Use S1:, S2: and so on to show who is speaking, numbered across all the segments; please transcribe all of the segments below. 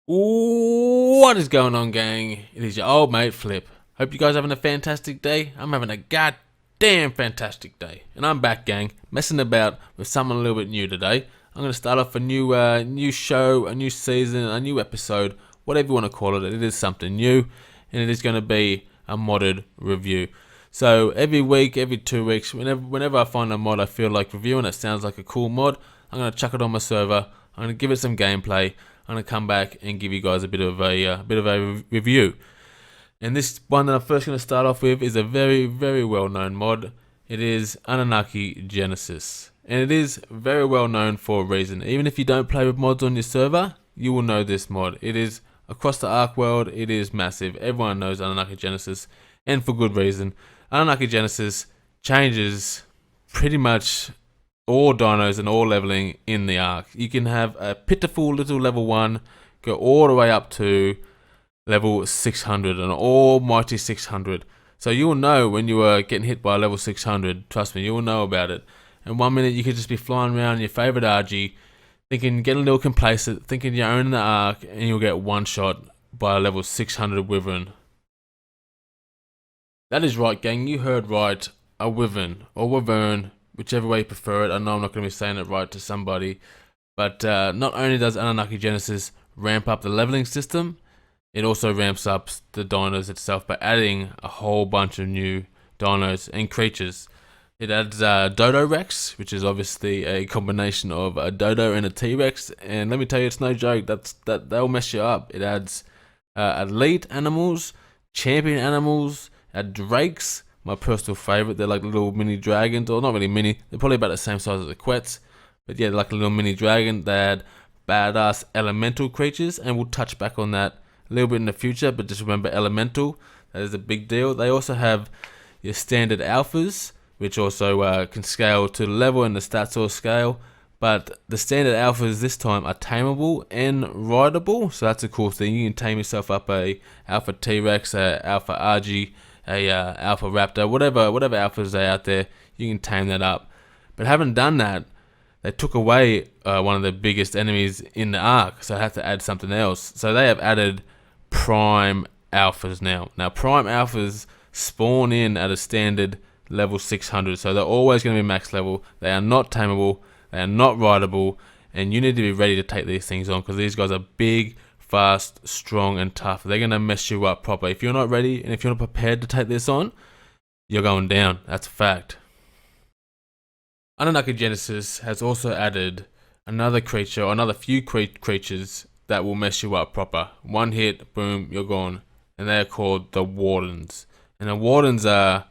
S1: What is going on, gang? It is your old mate Flip. Hope you guys are having a fantastic day. I'm having a goddamn fantastic day, and I'm back, gang, messing about with something a little bit new today. I'm gonna start off a new show, a new season, a new episode, whatever you want to call it. It is something new, and it is gonna be a modded review. So every week, every 2 weeks, whenever I find a mod I feel like reviewing, it sounds like a cool mod, I'm gonna chuck it on my server. I'm gonna give it some gameplay. I'm gonna come back and give you guys a bit of a review. And this one that I'm first gonna start off with is a very well known mod. It is Annunaki Genesis, and it is very well known for a reason. Even if you don't play with mods on your server, you will know this mod. It is across the Ark world. It is massive. Everyone knows Annunaki Genesis, and for good reason. Annunaki Genesis changes pretty much all dinos and all leveling in the Ark. You can have a pitiful little level 1 go all the way up to level 600, an almighty 600. So you will know when you are getting hit by a level 600. Trust me, you will know about it. And 1 minute you could just be flying around in your favorite RG, thinking, getting a little complacent, thinking you're owning the Ark, and you'll get one shot by a level 600 wyvern. That is right, gang. You heard right. A wyvern or wyvern, whichever way you prefer it. I know I'm not going to be saying it right to somebody, but not only does Annunaki Genesis ramp up the leveling system, it also ramps up the dinos itself by adding a whole bunch of new dinos and creatures. It adds Dodo Rex, which is obviously a combination of a Dodo and a T-Rex, and let me tell you, it's no joke. That'll mess you up. It adds elite animals, champion animals, drakes. My personal favorite. They're like little mini dragons, or not really mini. They're probably about the same size as the Quets, but yeah, they're like a little mini dragon. They had badass elemental creatures, and we'll touch back on that a little bit in the future. But just remember, elemental, that is a big deal. They also have your standard alphas, which also can scale to the level, and the stats all scale. But the standard alphas this time are tameable and rideable, so that's a cool thing. You can tame yourself up a alpha T-Rex, a alpha RG, a alpha raptor, whatever alphas are out there, you can tame that up. But having done that, they took away one of the biggest enemies in the Ark, so I had to add something else. So they have added prime alphas now. Now prime alphas spawn in at a standard level 600, so they're always going to be max level. They are not tameable, they are not rideable, and you need to be ready to take these things on, because these guys are big, fast, strong, and tough. They're going to mess you up proper. If you're not ready and if you're not prepared to take this on, you're going down. That's a fact. Annunaki Genesis has also added another creature, or another few creatures that will mess you up proper. One hit, boom, you're gone. And they are called the Wardens. And the Wardens are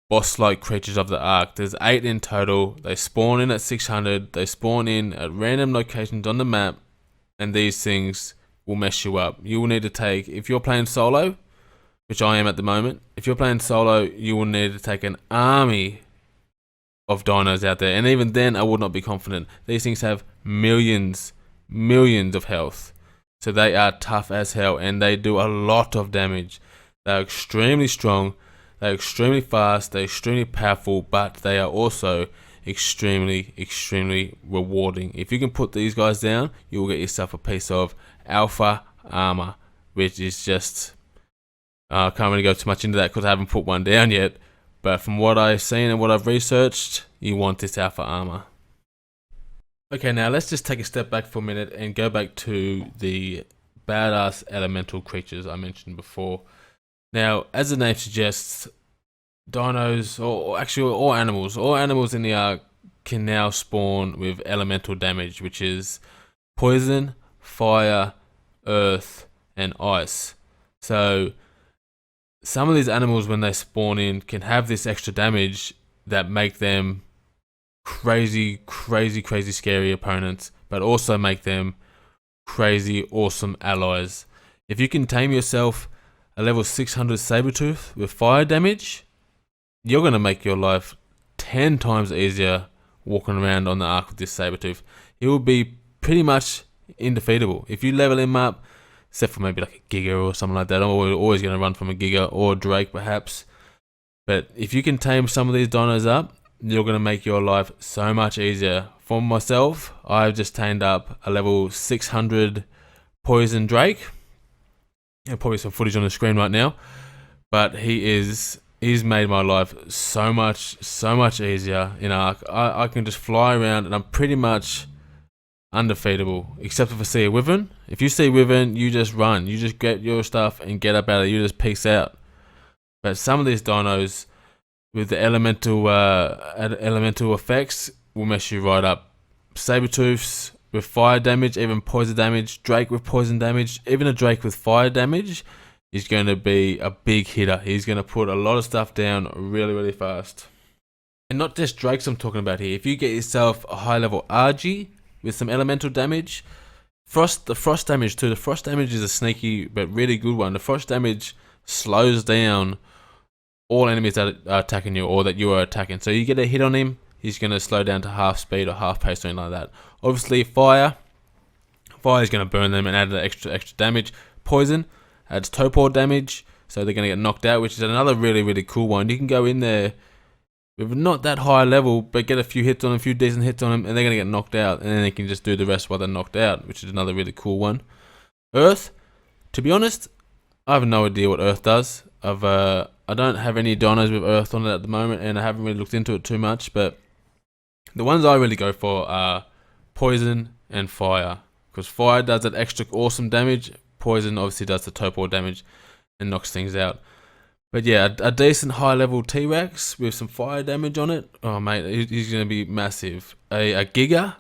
S1: boss-like creatures of the Ark. There's 8 in total. They spawn in at 600. They spawn in at random locations on the map. And these things will mess you up. You will need to take, if you're playing solo, which I am at the moment, if you're playing solo, you will need to take an army of dinos out there, and even then I would not be confident. These things have millions of health, so they are tough as hell, and they do a lot of damage. They are extremely strong, they're extremely fast, they're extremely powerful, but they are also extremely rewarding. If you can put these guys down, you will get yourself a piece of alpha armor, which is just, I can't really go too much into that because I haven't put one down yet, but from what I've seen and what I've researched, you want this alpha armor. Okay, now let's just take a step back for a minute and go back to the badass elemental creatures I mentioned before. Now, as the name suggests, dinos, or actually all animals in the Ark can now spawn with elemental damage, which is poison, fire, earth, and ice. So some of these animals, when they spawn in, can have this extra damage that make them crazy scary opponents, but also make them crazy awesome allies. If you can tame yourself a level 600 Sabertooth with fire damage, you're going to make your life 10 times easier walking around on the Ark with this Sabertooth. He will be pretty much indefeatable. If you level him up, except for maybe like a Giga or something like that, I'm always going to run from a Giga or a Drake perhaps. But if you can tame some of these dinos up, you're going to make your life so much easier. For myself, I've just tamed up a level 600 Poison Drake. Probably some footage on the screen right now, but he's made my life so much easier in Ark. I can just fly around and I'm pretty much undefeatable, except if I see a wyvern. If you see wyvern, you just run. You just get your stuff and get up out of it. You just peace out. But some of these dinos with the elemental effects will mess you right up. Sabertooths with fire damage, even poison damage. Drake with poison damage. Even a Drake with fire damage is going to be a big hitter. He's going to put a lot of stuff down really fast. And not just Drakes I'm talking about here. If you get yourself a high level RG with some elemental damage, the frost damage too. The frost damage is a sneaky but really good one. The frost damage slows down all enemies that are attacking you or that you are attacking. So you get a hit on him, he's going to slow down to half speed or half pace, something like that. Obviously fire is going to burn them and add the extra damage. Poison adds torpor damage, so they're going to get knocked out, which is another really cool one. You can go in there with not that high level, but get a few hits on them, a few decent hits on them, and they're going to get knocked out, and then they can just do the rest while they're knocked out, which is another really cool one. Earth, to be honest, I have no idea what Earth does. I don't have any dinos with Earth on it at the moment, and I haven't really looked into it too much, but the ones I really go for are Poison and Fire, because Fire does that extra awesome damage. Poison obviously does the torpor damage and knocks things out. But yeah, a decent high level T-Rex with some fire damage on it. Oh mate, he's going to be massive. A Giga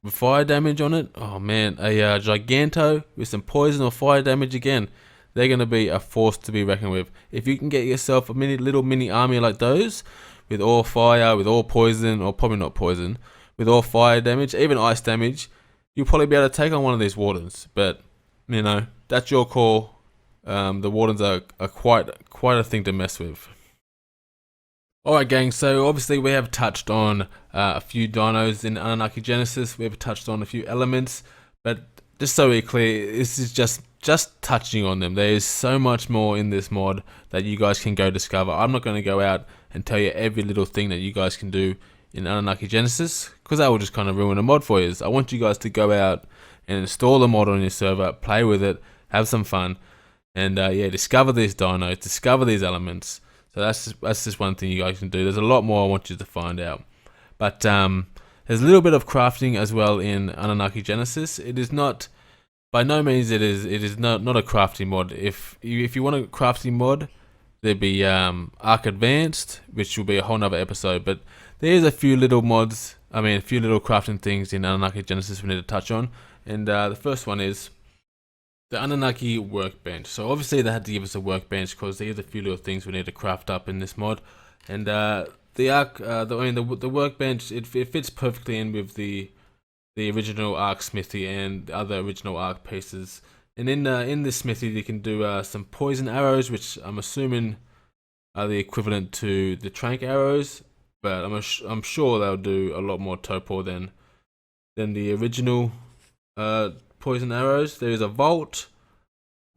S1: with fire damage on it. Oh man, a Giganto with some poison or fire damage again. They're going to be a force to be reckoned with. If you can get yourself a little mini army like those, with all fire, with all poison, or probably not poison, with all fire damage, even ice damage, you'll probably be able to take on one of these wardens. But you know, that's your call. The wardens are quite a thing to mess with. Alright gang, so obviously we have touched on a few dinos in Anunnaki Genesis. We have touched on a few elements, but just so we're clear, this is just touching on them. There is so much more in this mod that you guys can go discover. I'm not going to go out and tell you every little thing that you guys can do in Anunnaki Genesis, because that will just kind of ruin a mod for you. I want you guys to go out and install the mod on your server, play with it, have some fun, and yeah, discover these dinos, discover these elements. So that's just one thing you guys can do. There's a lot more I want you to find out. But there's a little bit of crafting as well in Anunnaki Genesis. It is not, by no means it is not a crafting mod. If you want a crafting mod, there'd be Ark Advanced, which will be a whole nother episode. But there's a few little mods, a few little crafting things in Anunnaki Genesis we need to touch on. And the first one is the Annunaki Workbench. So obviously they had to give us a workbench because there's a few little things we need to craft up in this mod. And the Ark, the workbench, it fits perfectly in with the original Ark smithy and the other original Ark pieces. And in this smithy you can do some poison arrows, which I'm assuming are the equivalent to the trank arrows, but I'm sure they'll do a lot more torpor than the original poison arrows. There is a vault,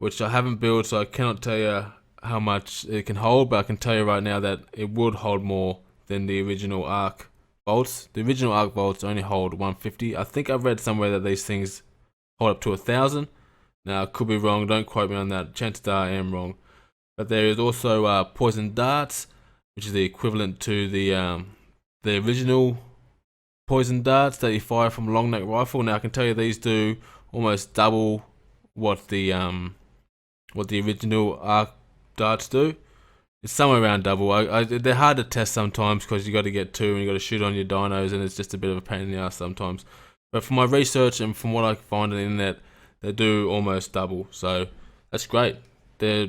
S1: which I haven't built, so I cannot tell you how much it can hold, but I can tell you right now that it would hold more than the original Ark vaults. The original Ark vaults only hold 150. I think I've read somewhere that these things hold up to 1,000. Now I could be wrong, don't quote me on that, chances are I am wrong. But there is also poison darts, which is the equivalent to the original poison darts that you fire from a long neck rifle. Now I can tell you these do almost double what the original Ark darts do. It's somewhere around double. They're hard to test sometimes because you got to get two and you got to shoot on your dinos, and it's just a bit of a pain in the ass sometimes. But from my research and from what I find on the internet, they do almost double. So that's great. So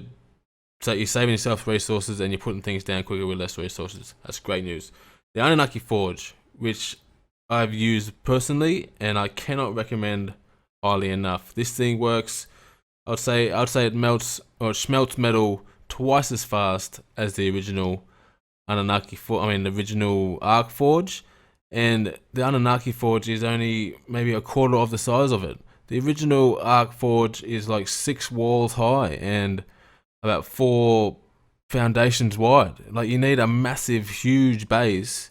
S1: you're saving yourself resources and you're putting things down quicker with less resources. That's great news. The Annunaki Forge, which I've used personally, and I cannot recommend highly enough. This thing works. I'd say it melts or smelts metal twice as fast as the original the original Ark Forge, and the Annunaki Forge is only maybe a quarter of the size of it. The original Ark Forge is like 6 walls high and about 4 foundations wide. Like, you need a massive, huge base,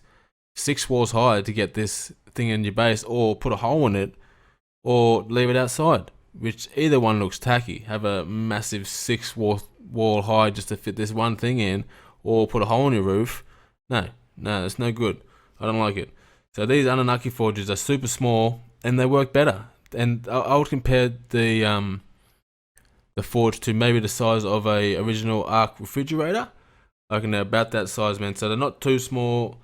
S1: 6 walls high, to get this thing in your base, or put a hole in it, or leave it outside. which either one looks tacky. Have a massive 6 wall high just to fit this one thing in, or put a hole in your roof. No, it's no good. I don't like it. So these Annunaki Forges are super small and they work better. And I would compare the forge to maybe the size of a original Ark refrigerator. I reckon they're about that size, man. So they're not too small,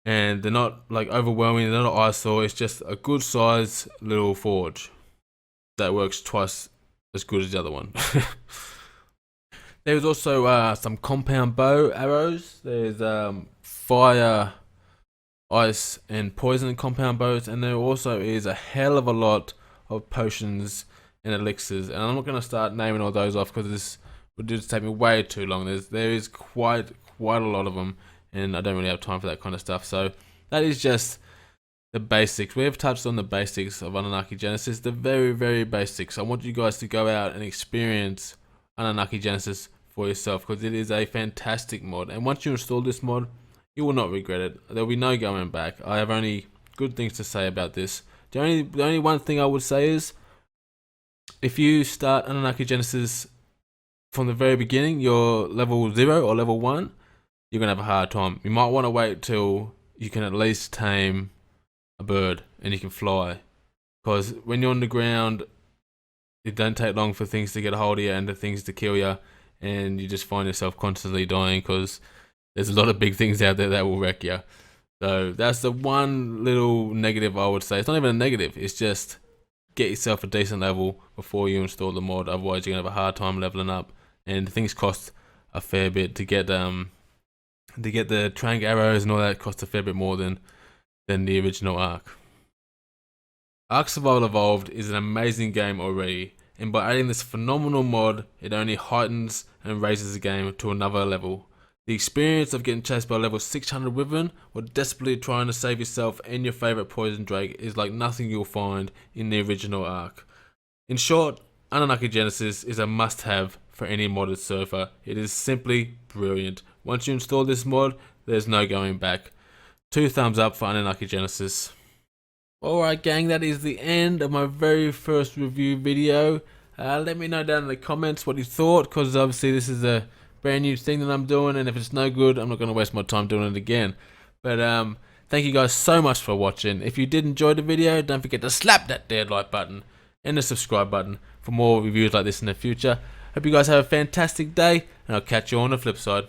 S1: and they're not like overwhelming. They're not an eyesore. It's just a good size little forge that works twice as good as the other one. There's also some compound bow arrows. There's fire, ice, and poison compound bows, and there also is a hell of a lot of potions and elixirs. And I'm not going to start naming all those off because this would just take me way too long. There is quite a lot of them, and I don't really have time for that kind of stuff. So that is just the basics. We have touched on the basics of Annunaki Genesis, the very, very basics. I want you guys to go out and experience Annunaki Genesis for yourself, because it is a fantastic mod, and once you install this mod, you will not regret it. There will be no going back. I have only good things to say about this. The only one thing I would say is, if you start Annunaki Genesis from the very beginning, you're level 0 or level 1, you're going to have a hard time. You might want to wait till you can at least tame a bird and you can fly, because when you're on the ground, it don't take long for things to get a hold of you and the things to kill you, and you just find yourself constantly dying because there's a lot of big things out there that will wreck you. So that's the one little negative I would say. It's not even a negative, it's just get yourself a decent level before you install the mod, otherwise you're going to have a hard time leveling up, and things cost a fair bit to get the trank arrows and all that. Costs a fair bit more than the original Ark. Ark Survival Evolved is an amazing game already, and by adding this phenomenal mod, it only heightens and raises the game to another level. The experience of getting chased by a level 600 Wyvern or desperately trying to save yourself and your favourite poison drake is like nothing you'll find in the original Ark. In short, Annunaki Genesis is a must-have for any modded surfer. It is simply brilliant. Once you install this mod, there's no going back. 2 thumbs up for Annunaki Genesis. Alright gang, that is the end of my very first review video. Let me know down in the comments what you thought, because obviously this is a brand new thing that I'm doing, and if it's no good, I'm not going to waste my time doing it again. But thank you guys so much for watching. If you did enjoy the video, don't forget to slap that dead like button and the subscribe button for more reviews like this in the future. Hope you guys have a fantastic day, and I'll catch you on the flip side.